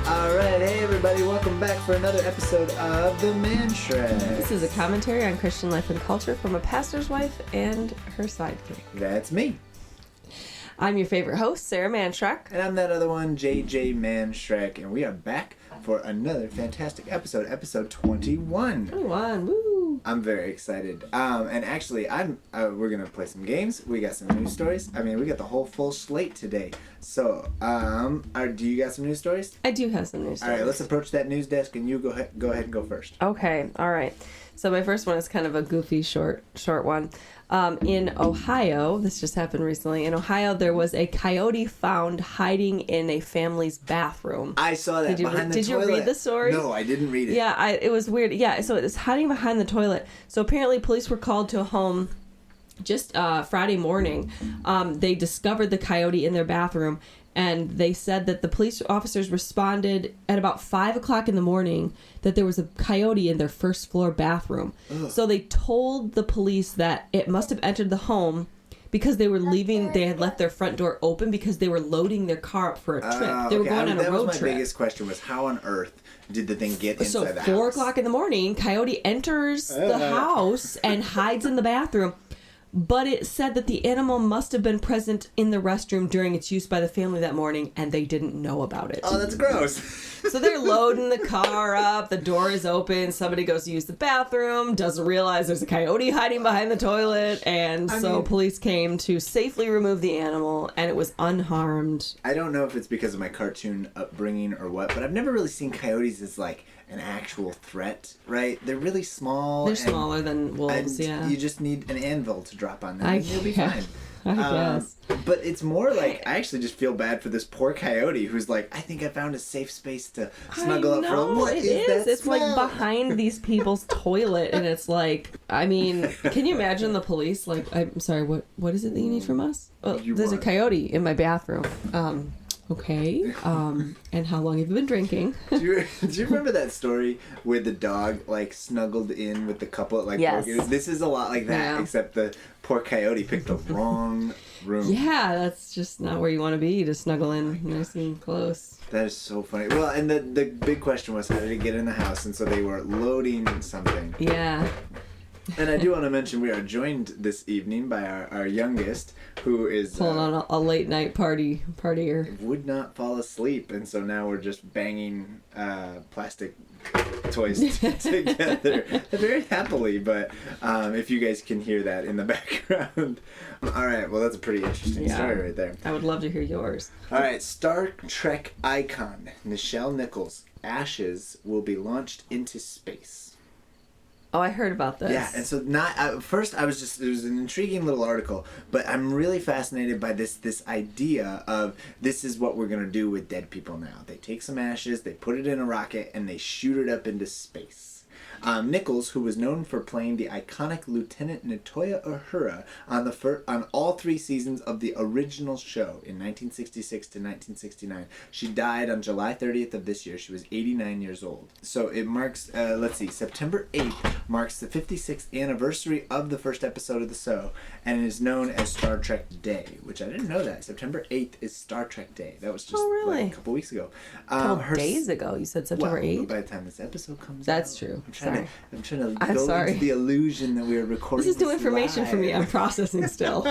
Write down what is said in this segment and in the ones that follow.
Alright, hey everybody, welcome back for another episode of The Man Shrek. This is a commentary on Christian life and culture from a pastor's wife and her sidekick. That's me. I'm your favorite host, Sarah Manshrek. And I'm that other one, JJ Man Shrek, and we are back for another fantastic episode, episode 21. 21, woo! I'm very excited. And actually, we're going to play some games. We got some news stories. I mean, we got the whole full slate today. So, do you got some news stories? I do have some news stories. All right, let's approach that news desk, and you go ahead and go first. Okay, all right. So my first one is kind of a goofy, short one. In Ohio, this just happened recently. In Ohio, there was a coyote found hiding in a family's bathroom. I saw that behind the toilet. Did you read the story? No, I didn't read it. Yeah, it was weird. Yeah, so it was hiding behind the toilet. So apparently police were called to a home just Friday morning. They discovered the coyote in their bathroom, and they said that the police officers responded at about 5 o'clock in the morning that there was a coyote in their first floor bathroom. Ugh. So they told the police that it must have entered the home because they were leaving. They had left their front door open because they were loading their car up for a trip. They were going on a road trip. That was my biggest question, was how on earth did the thing get inside the house? So 4 o'clock in the morning, coyote enters the house and hides in the bathroom. But it said that the animal must have been present in the restroom during its use by the family that morning, and they didn't know about it. Oh, that's gross. So they're loading the car up, the door is open, somebody goes to use the bathroom, doesn't realize there's a coyote hiding behind the toilet, and police came to safely remove the animal, and it was unharmed. I don't know if it's because of my cartoon upbringing or what, but I've never really seen coyotes as, like, an actual threat, right? They're really small. They're smaller than wolves, yeah. You just need an anvil to drop on them, and you'll be fine. I guess. But it's more like, I actually just feel bad for this poor coyote who's like, I think I found a safe space to snuggle up for. What is that It's smell? like behind these people's toilet, and it's like, I mean, can you imagine the police? Like, I'm sorry, what is it that you need from us? Oh, there's a coyote in my bathroom. Okay. And how long have you been drinking? Do you remember that story where the dog like snuggled in with the couple? Like, yes. This is a lot like that, except the poor coyote picked the wrong room. Yeah, that's just not where you want to be, to snuggle in nice and close. That is so funny. Well, and the big question was, how did it get in the house? And so they were loading something. Yeah. And I do want to mention we are joined this evening by our youngest, who is pulling on a late night partier. Would not fall asleep, and so now we're just banging plastic toys together very happily. But if you guys can hear that in the background, all right. Well, that's a pretty interesting story right there. I would love to hear yours. All right, Star Trek icon Nichelle Nichols' ashes will be launched into space. Oh, I heard about this. Yeah, and so first it was an intriguing little article, but I'm really fascinated by this idea of this is what we're going to do with dead people now. They take some ashes, they put it in a rocket, and they shoot it up into space. Nichols, who was known for playing the iconic Lieutenant Uhura on all 3 seasons of the original show in 1966 to 1969. She died on July 30th of this year. She was 89 years old. So it marks, September 8th marks the 56th anniversary of the first episode of the show, and it is known as Star Trek Day, which I didn't know that. September 8th is Star Trek Day. That was just like a couple weeks ago. A couple days ago, you said September 8th? By the time this episode comes out. That's true. I'm trying to go into the illusion that we are recording. This is new information for me. I'm processing still.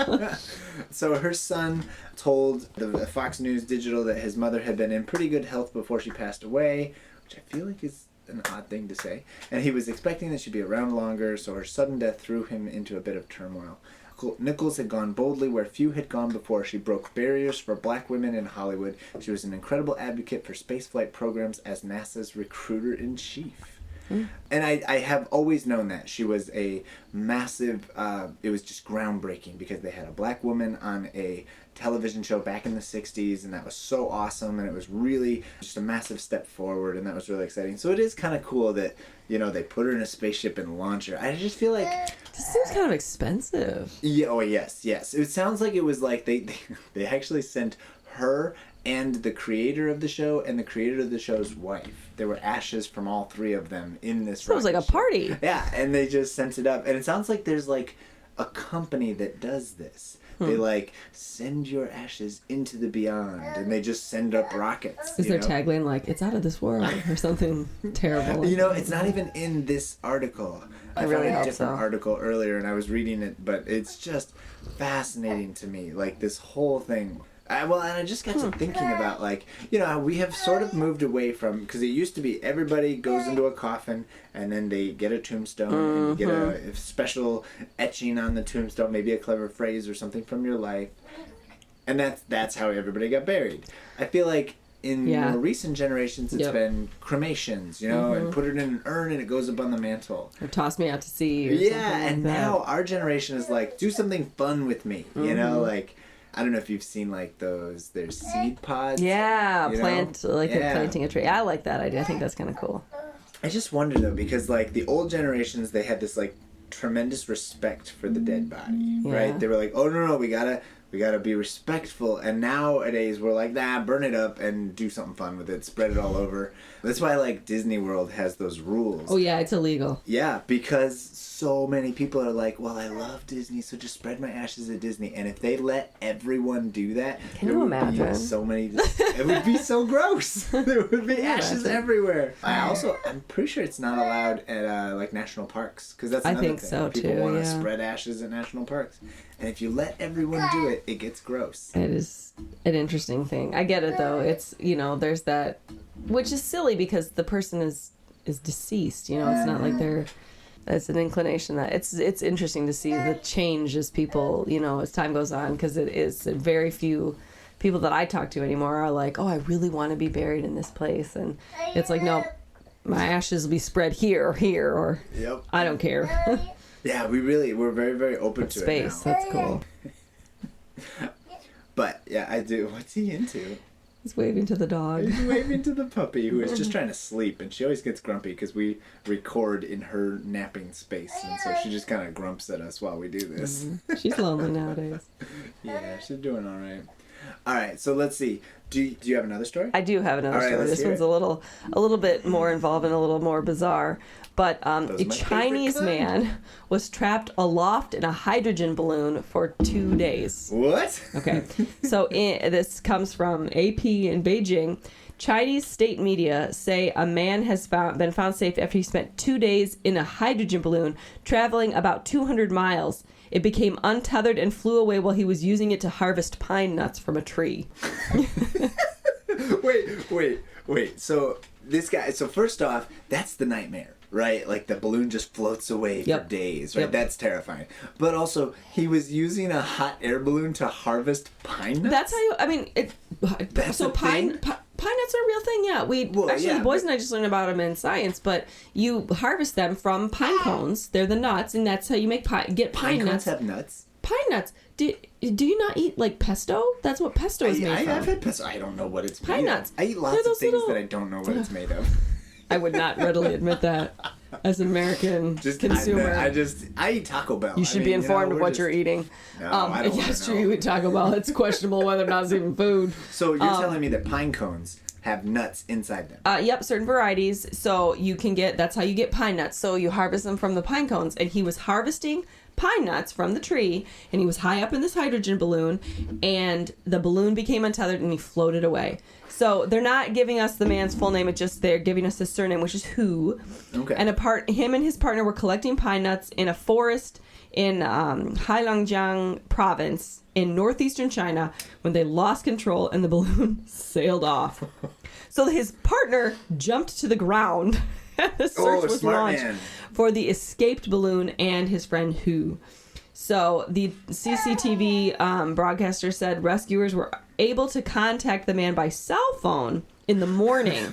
So her son told the Fox News Digital that his mother had been in pretty good health before she passed away, which I feel like is an odd thing to say. And he was expecting that she'd be around longer, so her sudden death threw him into a bit of turmoil. Nichols had gone boldly where few had gone before. She broke barriers for black women in Hollywood. She was an incredible advocate for spaceflight programs as NASA's recruiter-in-chief. And I have always known that. She was a massive, it was just groundbreaking because they had a black woman on a television show back in the 60s, and that was so awesome, and it was really just a massive step forward, and that was really exciting. So it is kind of cool that, they put her in a spaceship and launch her. I just feel like... This seems kind of expensive. Yeah, oh, yes. It sounds like it was like they actually sent her and the creator of the show and the creator of the show's wife. There were ashes from all 3 of them in this. Sounds like a party. Yeah, and they just sent it up. And it sounds like there's like a company that does this. They like send your ashes into the beyond, and they just send up rockets. Is their tagline like "It's out of this world" or something terrible? It's not even in this article. I really found a hope different so. article earlier, and I was reading it, but it's just fascinating to me. Like this whole thing. And I just got to thinking about, like, we have sort of moved away from, because it used to be everybody goes into a coffin and then they get a tombstone and you get a special etching on the tombstone, maybe a clever phrase or something from your life. And that's how everybody got buried. I feel like in more recent generations, it's been cremations, and put it in an urn and it goes up on the mantle. Or toss me out to sea. Or and now our generation is like, do something fun with me, like... I don't know if you've seen like there's seed pods. Yeah, planting a tree. I like that idea. I think that's kind of cool. I just wonder though, because like the old generations, they had this like tremendous respect for the dead body, right? They were like, oh no, we gotta be respectful. And nowadays we're like, nah, burn it up and do something fun with it, spread it all over. That's why like Disney World has those rules. Oh yeah, it's illegal. Yeah, because so many people are like, well, I love Disney, so just spread my ashes at Disney. And if they let everyone do do that, can you imagine? So many, it would be so gross. There would be ashes everywhere. I'm pretty sure it's not allowed at like national parks, because that's another thing. So people too. want to spread ashes at national parks, and if you let everyone do it, it gets gross. It is an interesting thing. I get it though. It's there's that, which is silly because the person is deceased. It's not like they're. It's an inclination that it's interesting to see the change as people, as time goes on, because it is very few people that I talk to anymore are like, oh, I really want to be buried in this place. And it's like, no, my ashes will be spread here or here, or I don't care. Yeah, we're very, very open to space. It now. That's cool. But yeah, I do. What's he into? He's waving to the dog. He's waving to the puppy, who is just trying to sleep, and she always gets grumpy because we record in her napping space, and so she just kind of grumps at us while we do this. Mm-hmm. She's lonely nowadays. Yeah, she's doing all right. All right, so let's see. Do you have another story? I do have another story. This one's a little bit more involved and a little more bizarre. But a Chinese man was trapped aloft in a hydrogen balloon for 2 days. What? Okay. So this comes from AP in Beijing. Chinese state media say a man has been found safe after he spent 2 days in a hydrogen balloon traveling about 200 miles. It became untethered and flew away while he was using it to harvest pine nuts from a tree. Wait. So this guy, first off, that's the nightmare, right? Like the balloon just floats away for days, right? That's terrifying. But also, he was using a hot air balloon to harvest pine nuts? That's how pine nuts are a real thing, yeah. The boys and I just learned about them in science, but you harvest them from pine cones. They're the nuts, and that's how you make pine nuts. Pine cones have nuts? Pine nuts. Do you not eat, like, pesto? That's what pesto is made from. I've had pesto. I don't know what it's pine made nuts. of. I eat lots of things that I don't know what it's made of. I would not readily admit that as an American consumer. I eat Taco Bell. You should be informed of what you're eating. No, I don't Yes, true, you eat Taco Bell. It's questionable whether or not it's even food. So you're telling me that pine cones have nuts inside them? Yep, certain varieties. So that's how you get pine nuts. So you harvest them from the pine cones, and he was harvesting pine nuts from the tree, and he was high up in this hydrogen balloon, and the balloon became untethered and he floated away. So they're not giving us the man's full name, it's just they're giving us his surname, which is Hu. Okay. And him and his partner were collecting pine nuts in a forest in Heilongjiang province in northeastern China when they lost control and the balloon sailed off. So his partner jumped to the ground. The search was launched for the escaped balloon and his friend Hu. So the CCTV broadcaster said rescuers were able to contact the man by cell phone in the morning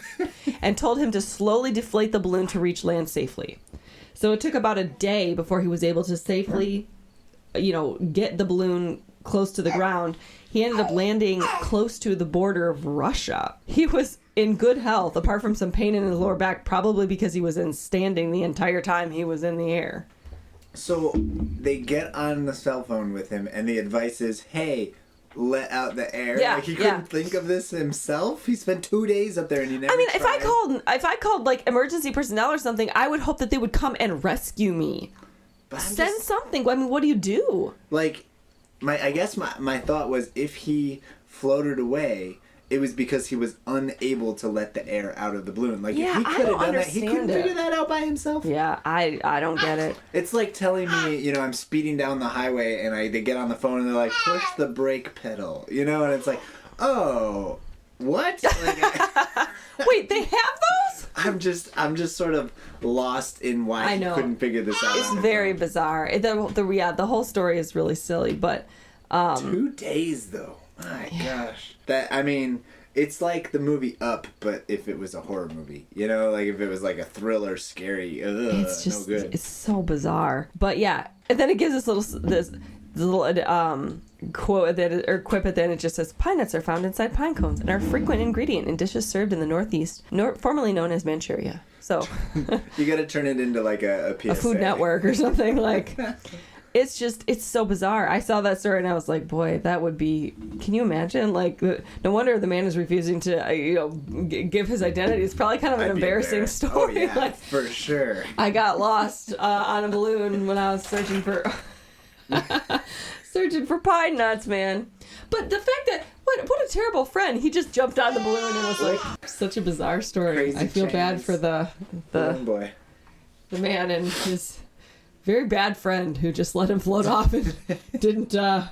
and told him to slowly deflate the balloon to reach land safely. So it took about a day before he was able to safely, get the balloon close to the ground. He ended up landing close to the border of Russia. He was in good health, apart from some pain in his lower back, probably because he was standing the entire time he was in the air. So they get on the cell phone with him, and the advice is, hey, let out the air. Yeah, like he couldn't think of this himself. He spent 2 days up there, and he never. Tried. If I called like emergency personnel or something, I would hope that they would come and rescue me. Send something. I mean, what do you do? Like, I guess my thought was if he floated away, it was because he was unable to let the air out of the balloon. Like, if he could have done that, he couldn't figure that out by himself. Yeah, I don't get it. It's like telling me, I'm speeding down the highway and they get on the phone and they're like, push the brake pedal, and it's like, oh, what? Like, wait, they have those? I'm just sort of lost in why he couldn't figure this out. It's very bizarre. The whole story is really silly, but 2 days though. My gosh. It's like the movie Up, but if it was a horror movie, like if it was like a thriller, scary, it's just no good. It's so bizarre. But yeah, and then it gives us this little quote or quip at the end. It just says, "Pine nuts are found inside pine cones and are a frequent ingredient in dishes served in the Northeast, formerly known as Manchuria." So you got to turn it into like a PSA. A Food Network or something like. It's so bizarre. I saw that story and I was like, boy, that would be... Can you imagine? Like, no wonder the man is refusing to, give his identity. It's probably kind of an embarrassing story. Oh, yeah, for sure. I got lost on a balloon when I was searching for pine nuts, man. But the fact that... What a terrible friend. He just jumped on the balloon and was like... Such a bizarre story. Crazy I feel bad for the boy. The man and his... very bad friend who just let him float off and couldn't do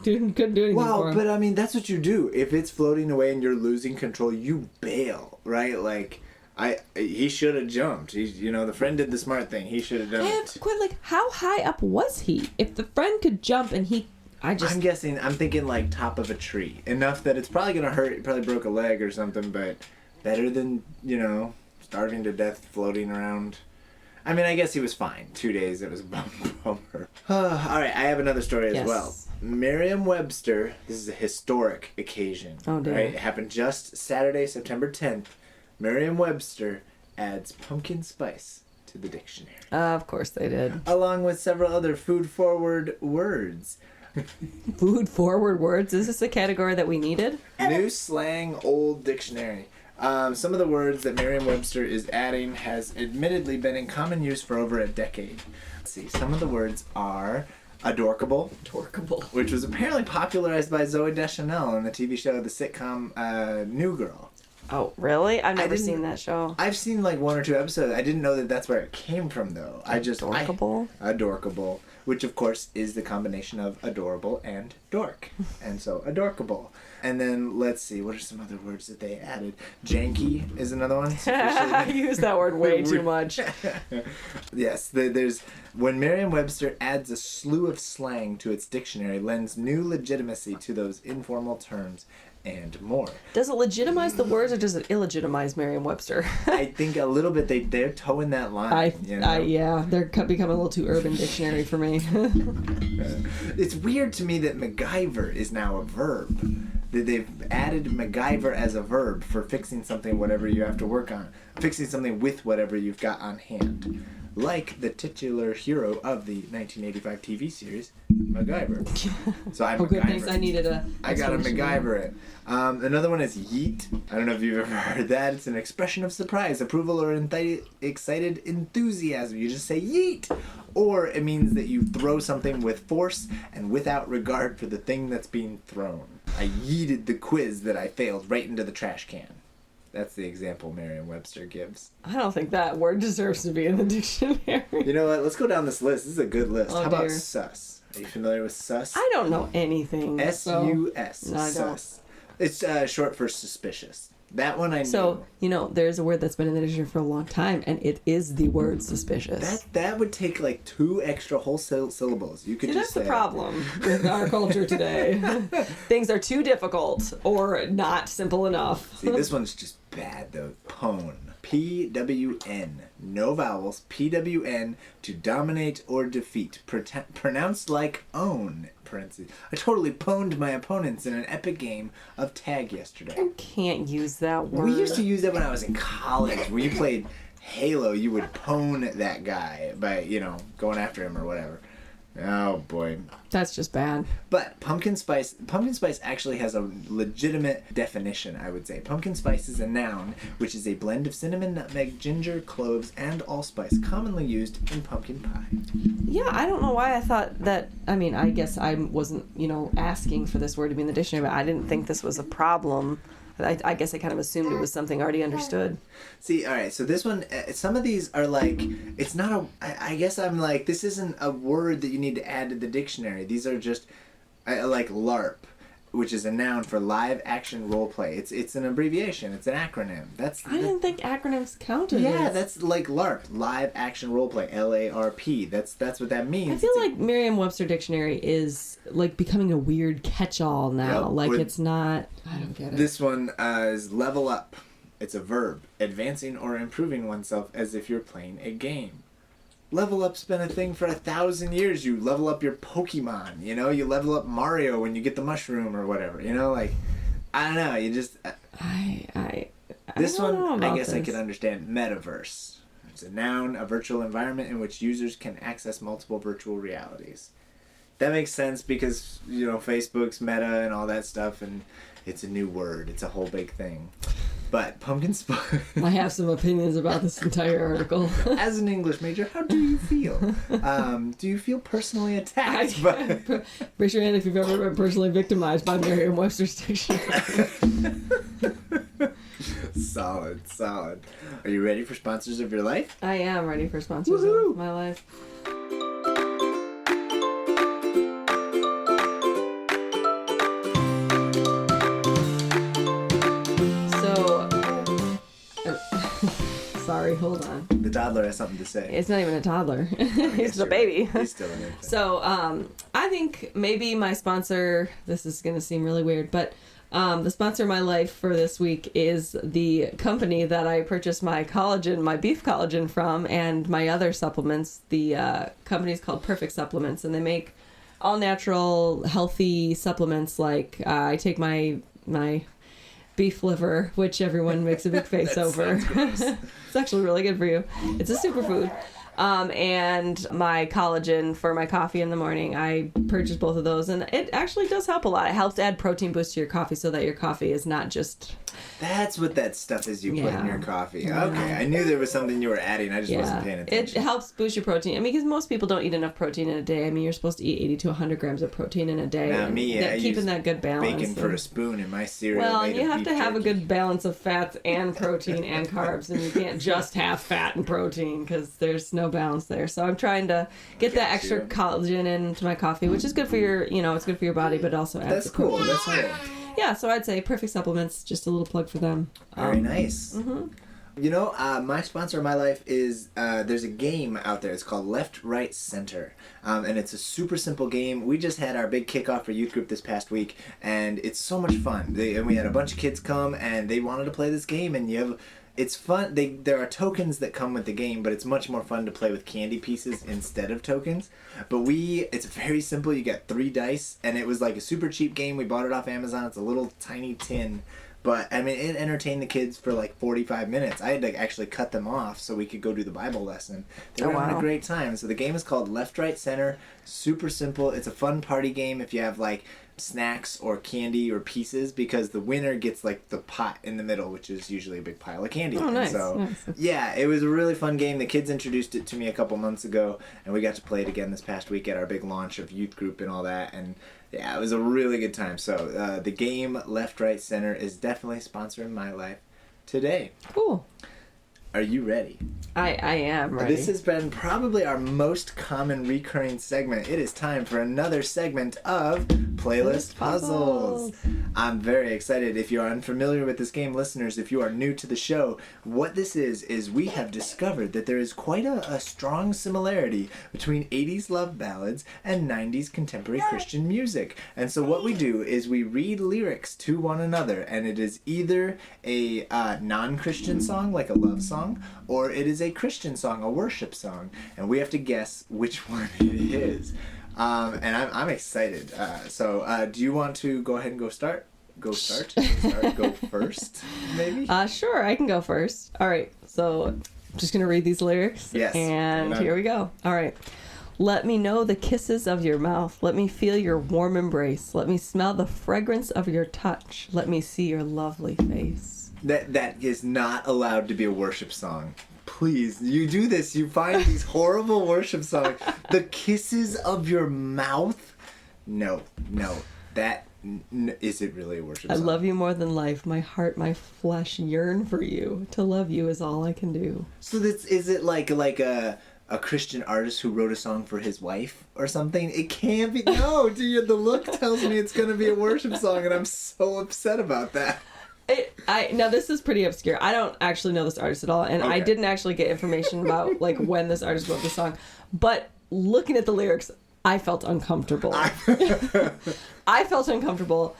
anything for him. Well, but that's what you do. If it's floating away and you're losing control, you bail, right? Like, he should have jumped. The friend did the smart thing. He should have done it. Quite how high up was he? If the friend could jump and I'm thinking like top of a tree. Enough that it's probably going to hurt. He probably broke a leg or something, but better than, starving to death floating around. I guess he was fine. 2 days, it was a bummer. All right, I have another story as well. Merriam-Webster, this is a historic occasion. Oh, dear. Right? It happened just Saturday, September 10th. Merriam-Webster adds pumpkin spice to the dictionary. Of course they did. Along with several other food-forward words. Food-forward words? Is this a category that we needed? New slang, old dictionary. Some of the words that Merriam-Webster is adding has admittedly been in common use for over a decade. Let's see. Some of the words are adorkable, which was apparently popularized by Zooey Deschanel in the TV show, the sitcom New Girl. Oh, really? I've never seen that show. I've seen like 1 or 2 episodes. I didn't know that that's where it came from, though. Adorkable, which of course is the combination of adorable and dork, and so adorkable. And then let's see, what are some other words that they added? Janky is another one. I use that word way too much. Yes, there's when Merriam-Webster adds a slew of slang to its dictionary, lends new legitimacy to those informal terms and more. Does it legitimize the words or does it illegitimize Merriam-Webster? I think a little bit. They're towing that line. Yeah, they're becoming a little too urban dictionary for me. It's weird to me that MacGyver is now a verb. That they've added MacGyver as a verb for fixing something, whatever you have to work on. Fixing something with whatever you've got on hand. Like the titular hero of the 1985 TV series, MacGyver. So I good, thanks. I got to MacGyver it. Another one is yeet. I don't know if you've ever heard that. It's an expression of surprise, approval, or excited enthusiasm. You just say yeet. Or it means that you throw something with force and without regard for the thing that's being thrown. I yeeted the quiz that I failed right into the trash can. That's the example Merriam-Webster gives. I don't think that word deserves to be in the dictionary. You know what? Let's go down this list. This is a good list. Oh, How about sus? Are you familiar with sus? I don't know anything. S-U-S. No, I sus. It's short for suspicious. That one I knew. So, there's a word that's been in the dictionary for a long time, and it is the word suspicious. That would take like 2 extra whole syllables. You could just that's say... the problem with our culture today. Things are too difficult or not simple enough. See, this one's just bad, though. Pwn. P-W-N. No vowels. P-W-N. To dominate or defeat. Pronounced like own. Parentheses. I totally pwned my opponents in an epic game of tag yesterday. You can't use that word. We used to use that when I was in college. When you played Halo, you would pwn that guy by, going after him or whatever. Oh boy. That's just bad. But pumpkin spice actually has a legitimate definition, I would say. Pumpkin spice is a noun, which is a blend of cinnamon, nutmeg, ginger, cloves, and allspice, commonly used in pumpkin pie. Yeah, I don't know why I thought that. I mean, I guess I wasn't, asking for this word to be in the dictionary, but I didn't think this was a problem. I guess I kind of assumed it was something already understood. See, all right, so this one, some of these are like, it's not I guess I'm like, this isn't a word that you need to add to the dictionary. These are just, like LARP, which is a noun for live action role play. It's an abbreviation. It's an acronym. I didn't think acronyms counted. Yeah, that's like LARP, live action role play, LARP. That's what that means. I feel like Merriam-Webster dictionary is like becoming a weird catch-all now. Yep. Like it's not. I don't get it. This one is level up. It's a verb, advancing or improving oneself as if you're playing a game. Level up's been a thing for 1,000 years. You level up your Pokemon, you level up Mario when you get the mushroom or whatever, like, I don't know, you just... This one, I guess I could understand. Metaverse. It's a noun, a virtual environment in which users can access multiple virtual realities. That makes sense because, Facebook's Meta and all that stuff, and it's a new word. It's a whole big thing. But pumpkin spice... I have some opinions about this entire article. As an English major, how do you feel? Do you feel personally attacked? Raise your hand if you've ever been personally victimized by Merriam-Webster's dictionary. Solid. Are you ready for sponsors of your life? I am ready for sponsors Woohoo! of my life. Sorry, hold on. The toddler has something to say. It's not even a toddler. He's a baby. Right. He's still an infant. So, I think maybe my sponsor, this is going to seem really weird, but the sponsor of my life for this week is the company that I purchased my beef collagen from, and my other supplements. The company is called Perfect Supplements, and they make all natural, healthy supplements. Like, I take my beef liver, which everyone makes a big face over. It's actually really good for you. It's a superfood. And my collagen for my coffee in the morning. I purchased both of those, and it actually does help a lot. It helps add protein boost to your coffee so that your coffee is not just... That's what that stuff is you put in your coffee. Okay, I knew there was something you were adding. I just wasn't paying attention. It helps boost your protein. I mean, because most people don't eat enough protein in a day. I mean, you're supposed to eat 80 to 100 grams of protein in a day. Not me. Keeping that good balance. Bacon for a spoon in my cereal. Well, you have to have a good balance of fats and protein and carbs, and you can't just have fat and protein because there's no balance there. So I'm trying to get that extra collagen into my coffee, which is good for your, it's good for your body, but also adds That's cool. That's cool. Yeah, so I'd say Perfect Supplements, just a little plug for them. Very nice. Mm-hmm. My sponsor of my life is, there's a game out there. It's called Left, Right, Center. And it's a super simple game. We just had our big kickoff for youth group this past week, and it's so much fun. And we had a bunch of kids come, and they wanted to play this game, and it's fun. There are tokens that come with the game, but it's much more fun to play with candy pieces instead of tokens. But it's very simple. You get 3 dice, and it was like a super cheap game. We bought it off Amazon. It's a little tiny tin. But, I mean, it entertained the kids for like 45 minutes. I had to actually cut them off so we could go do the Bible lesson. They were having a great time. So the game is called Left, Right, Center. Super simple. It's a fun party game if you have like snacks or candy or pieces, because the winner gets like the pot in the middle, which is usually a big pile of candy. Oh, nice. Nice. Yeah, it was a really fun game. The kids introduced it to me a couple months ago, and we got to play it again this past week at our big launch of youth group and all that. And yeah, it was a really good time. So the game Left, Right, Center is definitely sponsoring my life today. Cool. Are you ready? I am ready. This has been probably our most common recurring segment. It is time for another segment of Playlist Puzzles. I'm very excited. If you are unfamiliar with this game, listeners, if you are new to the show, what this is we have discovered that there is quite a strong similarity between 80s love ballads and 90s contemporary Christian music. And so what we do is we read lyrics to one another, and it is either a non-Christian song, like a love song, or it is a Christian song, a worship song, and we have to guess which one it is. And I'm excited. So do you want to go ahead and go first, maybe? Sure, I can go first. All right, so I'm just going to read these lyrics. Yes. And here we go. All right. Let me know the kisses of your mouth. Let me feel your warm embrace. Let me smell the fragrance of your touch. Let me see your lovely face. That is not allowed to be a worship song. Please, you do this. You find these horrible worship songs. The kisses of your mouth? No. Is it really a worship song? I love you more than life. My heart, my flesh yearn for you. To love you is all I can do. So is it like a Christian artist who wrote a song for his wife or something? It can't be. No, dude, the look tells me it's going to be a worship song, and I'm so upset about that. Now this is pretty obscure. I don't actually know this artist at all, and Okay. I didn't actually get information about like when this artist wrote the song. But looking at the lyrics, I felt uncomfortable. I felt uncomfortable.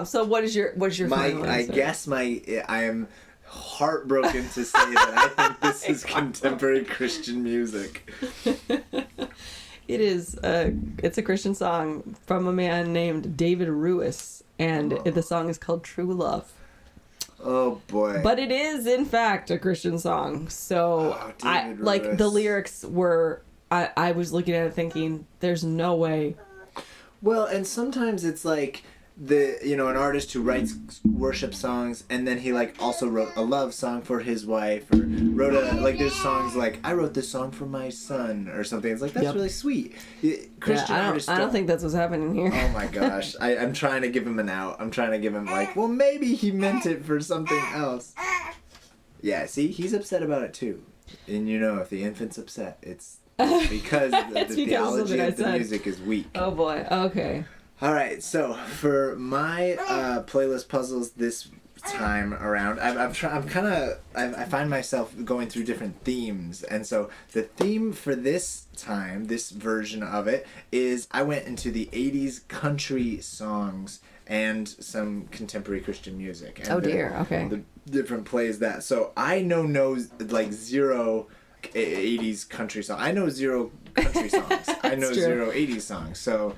So what is your final answer? I am heartbroken to say that I think this is contemporary Christian music. It is. It's a Christian song from a man named David Ruiz, and the song is called "True Love." Oh boy! But it is, in fact, a Christian song. So David like Ruiz. the lyrics were. I was looking at it thinking, "There's no way." Well, and sometimes it's like an artist who writes worship songs, and then he like also wrote a love song for his wife, or wrote there's songs like I wrote this song for my son or something. It's like that's really sweet. Christian artists. I don't think that's what's happening here. Oh my gosh, I'm trying to give him an out. I'm trying to give him like, well, maybe he meant it for something else. Yeah, see, he's upset about it too, and if the infant's upset, it's because the theology of the music is weak. Oh boy. Okay. All right, so for my playlist puzzles this time around, I find myself going through different themes, and so the theme for this time, this version of it, is I went into the 80s country songs and some contemporary Christian music. And Okay. The different plays that. So I know zero 80s country songs. I know zero country songs. I know true. zero 80s songs. So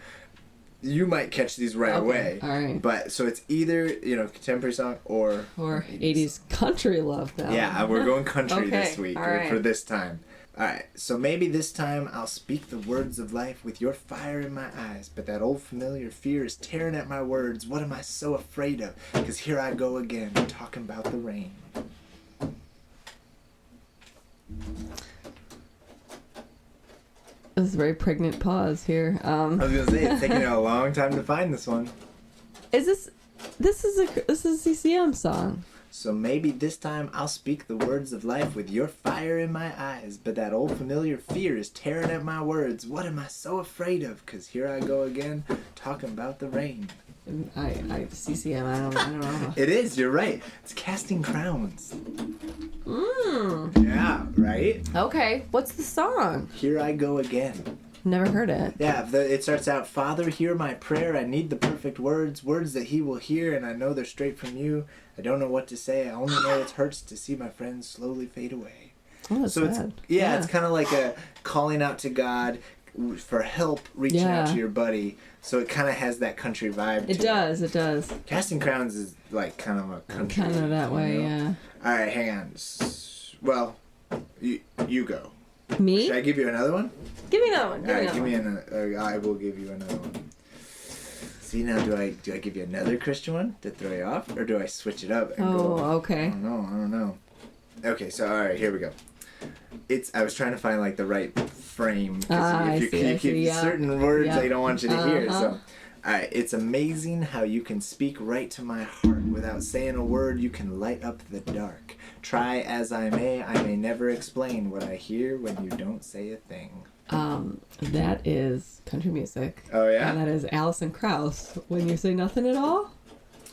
you might catch these right away. All right. But so it's either, contemporary song or 80s country love now. Yeah, we're going country Okay, this week all right. for this time. All right. So maybe this time I'll speak the words of life with your fire in my eyes, but that old familiar fear is tearing at my words. What am I so afraid of? Because here I go again talking about the rain. This is a very pregnant pause here. I was gonna say it's taking a long time to find this one. Is this is a CCM song? So maybe this time I'll speak the words of life with your fire in my eyes, but that old familiar fear is tearing at my words. What am I so afraid of? 'Cause here I go again talking about the rain. CCM. I don't know. It is. You're right. It's Casting Crowns. Yeah. Right. Okay. What's the song? Here I go again. Never heard it. Yeah, it starts out, Father, hear my prayer. I need the perfect words that he will hear, and I know they're straight from you. I don't know what to say. I only know it hurts to see my friends slowly fade away. Oh, that's so sad. It's kind of like a calling out to God for help, reaching out to your buddy. So it kind of has that country vibe to it. It does. Casting Crowns is like kind of a country. Kind of that way, yeah. All right, hang on. Well, you go. Me? Should I give you another one? Give me another one. I will give you another one. See, now do I give you another Christian one to throw you off, or do I switch it up and go? Oh, okay. I don't know. Okay, so all right, here we go. I was trying to find like the right frame. If you keep certain words I don't want you to hear. So, all right, it's amazing how you can speak right to my heart without saying a word. You can light up the dark. Try as I may never explain what I hear when you don't say a thing. That is country music. Oh yeah. And that is Alison Krauss. When you say nothing at all.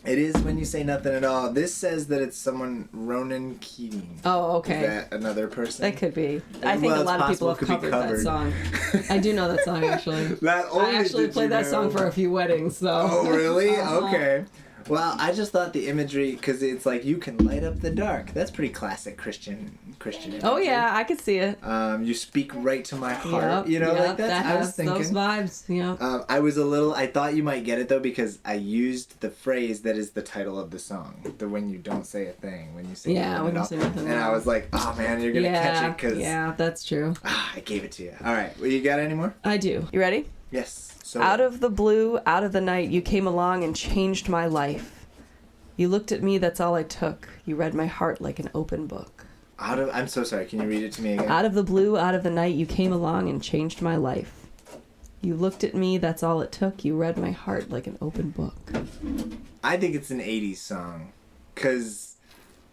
It is When You Say Nothing at All. This says that it's someone Ronan Keating. Oh, okay. Is that another person? That could be. I think a lot of people have covered that song. I do know that song, actually. I actually played that song for a few weddings, so. Oh, really? Okay. Well, I just thought the imagery, because it's like you can light up the dark. That's pretty classic Christian imagery. Oh yeah, I could see it. You speak right to my heart. Like that. I was thinking those vibes. Yeah. I thought you might get it though because I used the phrase that is the title of the song. The when you don't say a thing, when you say when you say nothing. And I was like, oh man, you're gonna catch it because that's true. I gave it to you. All right, well, you got any more? I do. You ready? Yes. So out of the blue, out of the night, you came along and changed my life. You looked at me, that's all I took. You read my heart like an open book. I'm so sorry, can you read it to me again? Out of the blue, out of the night, you came along and changed my life. You looked at me, that's all it took. You read my heart like an open book. I think it's an 80s song, because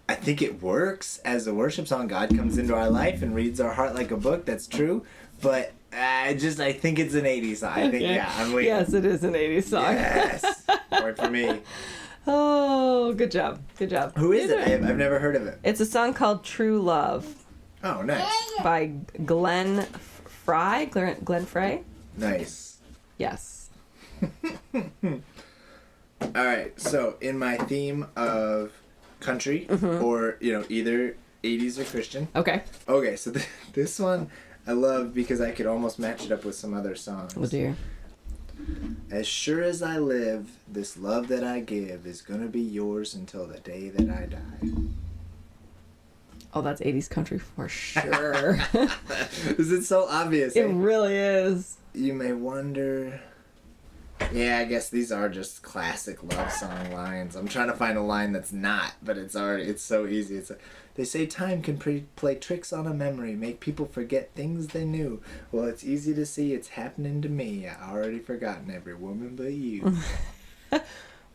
I think it works as a worship song. God comes into our life and reads our heart like a book, that's true, but I think it's an 80s song. I think, I'm waiting. Yes, it is an 80s song. Yes. Point for me. Oh, good job. Good job. Who is it? I've never heard of it. It's a song called True Love. Oh, nice. By Glenn Frey. Glenn Frey? Nice. Yes. All right. So, in my theme of country or, either 80s or Christian. Okay. Okay, so this one I love because I could almost match it up with some other songs. Oh, dear. As sure as I live, this love that I give is gonna be yours until the day that I die. Oh, that's 80s country for sure. Is it so obvious? It really is. You may wonder... Yeah, I guess these are just classic love song lines. I'm trying to find a line that's not, but it's so easy. They say time can play tricks on a memory, make people forget things they knew. Well, it's easy to see it's happening to me. I already forgotten every woman but you.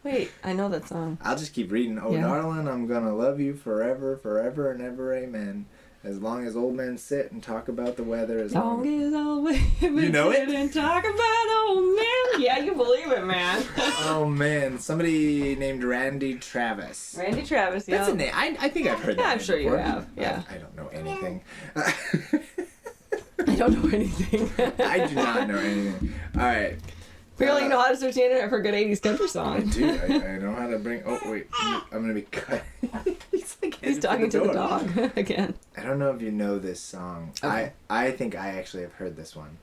Wait, I know that song. I'll just keep reading. Oh, darling, I'm gonna love you forever, forever and ever, amen. As long as old men sit and talk about the weather. As long as old men sit and talk about old men. Yeah, you believe it, man. Oh, man. Somebody named Randy Travis. Randy Travis, yeah. That's a name. I think I've heard that. Yeah, I'm sure before. you have. Yeah. I don't know anything. I don't know anything. I do not know anything. All right. Apparently you know how to search the internet for a good 80s country song. I do. I know how to bring... Oh, wait. I'm going to be cut. He's talking to the dog again. I don't know if you know this song. Okay. I think I actually have heard this one.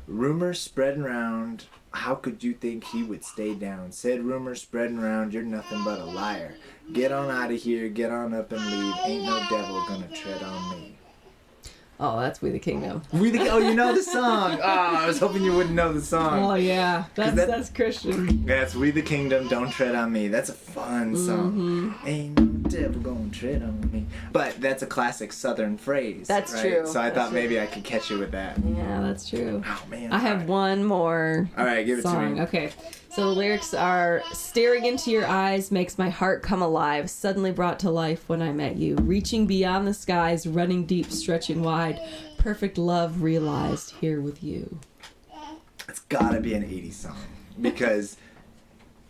Rumors spreading around. How could you think he would stay down? Said rumors spreading around. You're nothing but a liar. Get on out of here. Get on up and leave. Ain't no devil gonna tread on me. Oh, that's We the Kingdom. Oh, you know the song. Oh, I was hoping you wouldn't know the song. Oh, yeah. That's Christian. That's We the Kingdom, Don't Tread on Me. That's a fun song. Ain't no devil gonna tread on me. But that's a classic Southern phrase. That's right? true. So I thought maybe I could catch you with that. Yeah, that's true. Oh, man. I have one more All right, give it song. to me. Okay. So the lyrics are, staring into your eyes makes my heart come alive, suddenly brought to life when I met you, reaching beyond the skies, running deep, stretching wide, perfect love realized here with you. It's gotta be an 80s song. Because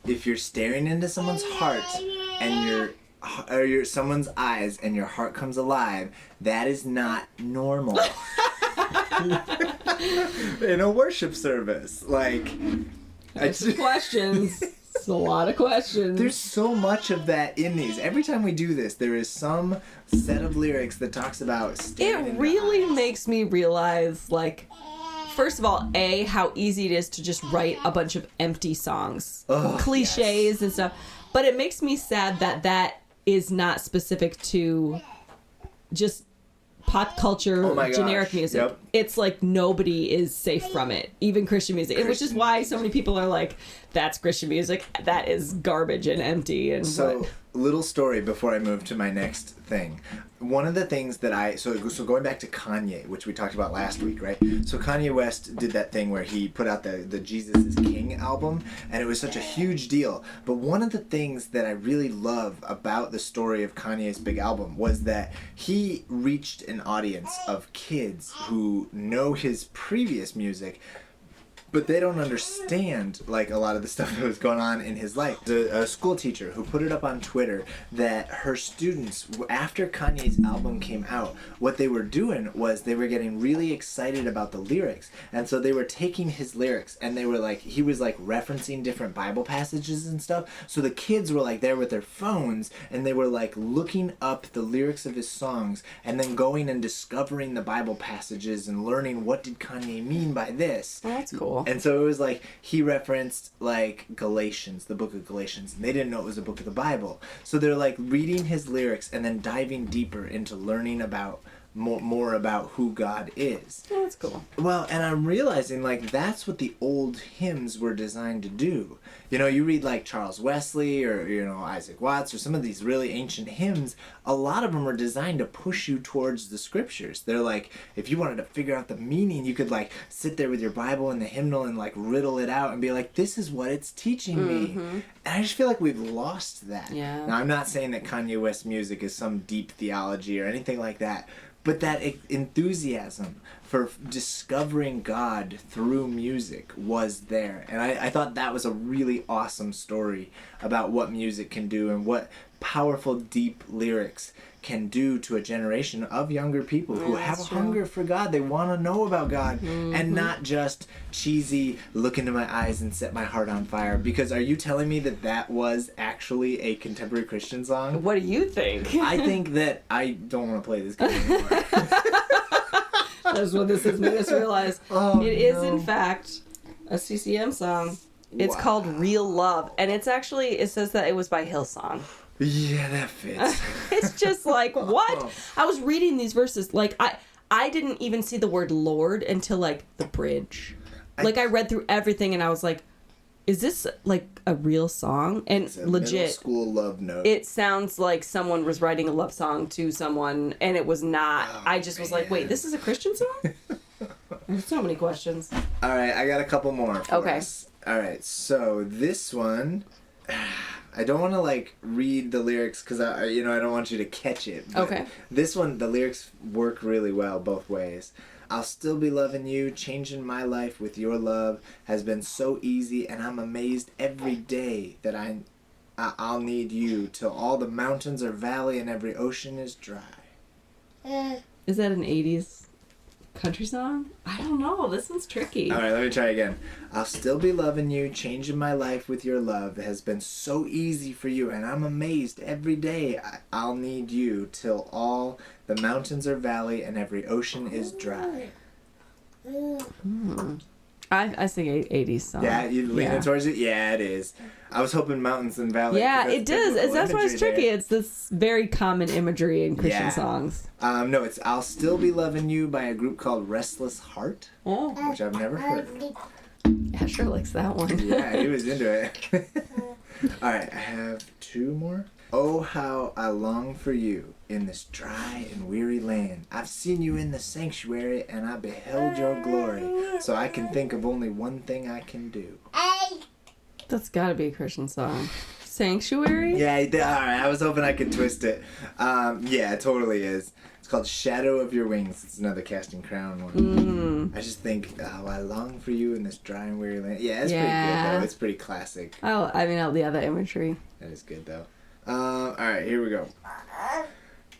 if you're staring into someone's heart and you're someone's eyes and your heart comes alive, that is not normal. In a worship service. Like... There's some questions. It's a lot of questions. There's so much of that in these. Every time we do this, there is some set of lyrics that talks about staring in the really eyes. makes me realize, like, first of all, how easy it is to just write a bunch of empty songs. Cliches and stuff. But it makes me sad that is not specific to just pop culture, generic music. Yep. It's like nobody is safe from it, even Christian music, which is why so many people are like, that's Christian music, that is garbage and empty. And so, little story before I move to my next thing. One of the things that so going back to Kanye, which we talked about last week, right? So Kanye West did that thing where he put out the Jesus is King album, and it was such a huge deal. But one of the things that I really love about the story of Kanye's big album was that he reached an audience of kids who know his previous music, But they don't understand, like, a lot of the stuff that was going on in his life. A school teacher who put it up on Twitter that her students, after Kanye's album came out, what they were doing was they were getting really excited about the lyrics. And so they were taking his lyrics and they were like, he was like referencing different Bible passages and stuff. So the kids were like there with their phones and they were like looking up the lyrics of his songs and then going and discovering the Bible passages and learning what did Kanye mean by this. Oh, that's cool. And so it was like he referenced like Galatians, the book of Galatians, and they didn't know it was a book of the Bible. So they're like reading his lyrics and then diving deeper into learning about more about who God is. Oh, that's cool. Well, and I'm realizing like that's what the old hymns were designed to do. You know, you read like Charles Wesley or, you know, Isaac Watts or some of these really ancient hymns, a lot of them are designed to push you towards the scriptures. They're like, if you wanted to figure out the meaning, you could like sit there with your Bible and the hymnal and like riddle it out and be like, this is what it's teaching me. And I just feel like we've lost that. Yeah. Now, I'm not saying that Kanye West music is some deep theology or anything like that, but that enthusiasm for discovering God through music was there. And I thought that was a really awesome story about what music can do and what powerful, deep lyrics can do to a generation of younger people who have a hunger for God. They want to know about God and not just cheesy, look into my eyes and set my heart on fire. Because are you telling me that that was actually a contemporary Christian song? What do you think? I think that I don't want to play this game anymore. That's what this has made us realize. It is, in fact, a CCM song. It's called Real Love. And it's actually, it says that it was by Hillsong. Yeah, that fits. It's just like, what? I was reading these verses. Like, I didn't even see the word Lord until, like, the bridge. I read through everything and I was like, is this, like, a real song? And It's a legit. middle school love note. It sounds like someone was writing a love song to someone, and it was not. I just was like, wait, this is a Christian song? There's so many questions. All right, I got a couple more for Okay. us. All right, so this one, I don't want to like read the lyrics because I don't want you to catch it. But Okay. This one, the lyrics work really well both ways. I'll still be loving you, changing my life with your love has been so easy, and I'm amazed every day that I'll need you till all the mountains are valley and every ocean is dry. Is that an 80s country song? I don't know. This one's tricky. All right, let me try again. I'll still be loving you, changing my life with your love has been so easy for you, and I'm amazed every day I'll need you till all the mountains are valley and every ocean is dry. I sing 80s song. Yeah, you leaning towards it? Yeah, it is. I was hoping mountains and valleys. Yeah, it does. That's why it's tricky. There. It's this very common imagery in Christian songs. No, it's I'll Still Be Loving You by a group called Restless Heart, which I've never heard. Asher likes that one. Yeah, he was into it. All right, I have two more. Oh, how I long for you in this dry and weary land. I've seen you in the sanctuary and I beheld your glory. So I can think of only one thing I can do. That's gotta be a Christian song. Sanctuary? Yeah, all right. I was hoping I could twist it. Yeah, it totally is. It's called Shadow of Your Wings. It's another Casting Crown one. I just think, oh, I long for you in this dry and weary land. Yeah, it's pretty good, though. It's pretty classic. Oh, I mean, the other imagery. That is good, though. All right, here we go.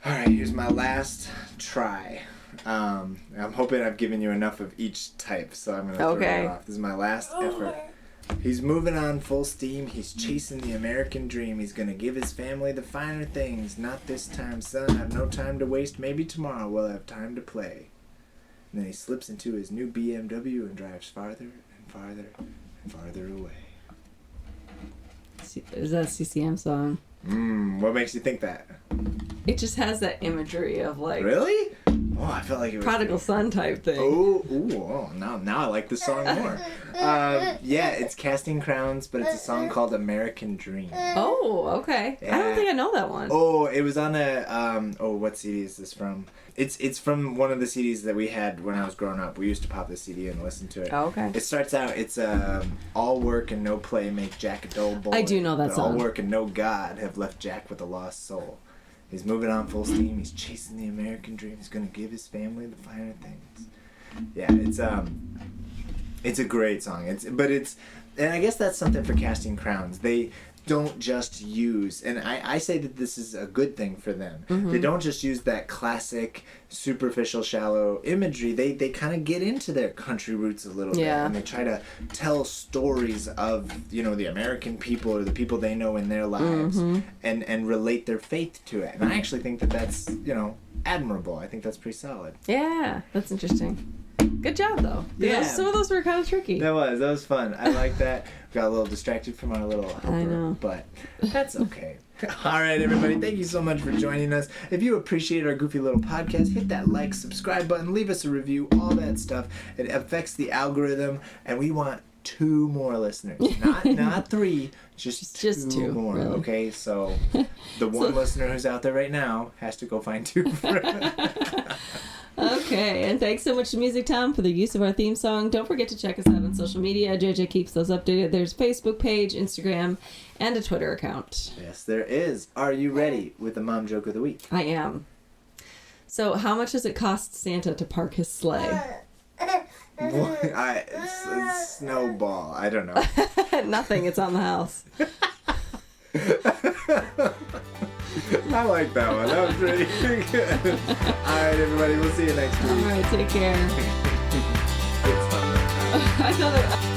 All right, here's my last try. I'm hoping I've given you enough of each type, so I'm going to throw it off. This is my last effort. He's moving on full steam. He's chasing the American dream. He's going to give his family the finer things. Not this time, son. I have no time to waste. Maybe tomorrow we'll have time to play. And then he slips into his new BMW and drives farther and farther and farther away. Is that a CCM song? What makes you think that? It just has that imagery of like... Really? Oh, I felt like it was... Prodigal son type thing. Oh, now I like this song more. Yeah, it's Casting Crowns, but it's a song called American Dream. Oh, okay. Yeah. I don't think I know that one. Oh, it was on a, what CD is this from? It's from one of the CDs that we had when I was growing up. We used to pop the CD and listen to it. Oh, okay. It starts out, it's all work and no play make Jack a dull boy. I do know that but song. All work and no God have left Jack with a lost soul. He's moving on full steam. He's chasing the American dream. He's going to give his family the finer things. Yeah, It's a great song. And I guess that's something for Casting Crowns. They don't just use, and I say that this is a good thing for them. They don't just use that classic, superficial, shallow imagery. They kind of get into their country roots a little bit, and they try to tell stories of, you know, the American people or the people they know in their lives, and relate their faith to it. And I actually think that that's, you know, admirable. I think that's pretty solid. Yeah, that's interesting. Good job, though. Yeah. Some of those were kind of tricky. That was fun. I like that. Got a little distracted from our little helper, I know. but that's okay. All right, everybody. Thank you so much for joining us. If you appreciate our goofy little podcast, hit that like, subscribe button, leave us a review, all that stuff. It affects the algorithm, and we want 2 more listeners. Not 3, just 2 more. Really. Okay, so the one listener who's out there right now has to go find 2 Okay, and thanks so much to Music Town for the use of our theme song. Don't forget to check us out on social media. JJ keeps those updated. There's a Facebook page, Instagram, and a Twitter account. Yes, there is. Are you ready with the mom joke of the week? I am. So, how much does it cost Santa to park his sleigh? It's snowball. I don't know. Nothing. It's on the house. I like that one. That was pretty good. All right, everybody. We'll see you next week. All right. Take care. It's fun. I thought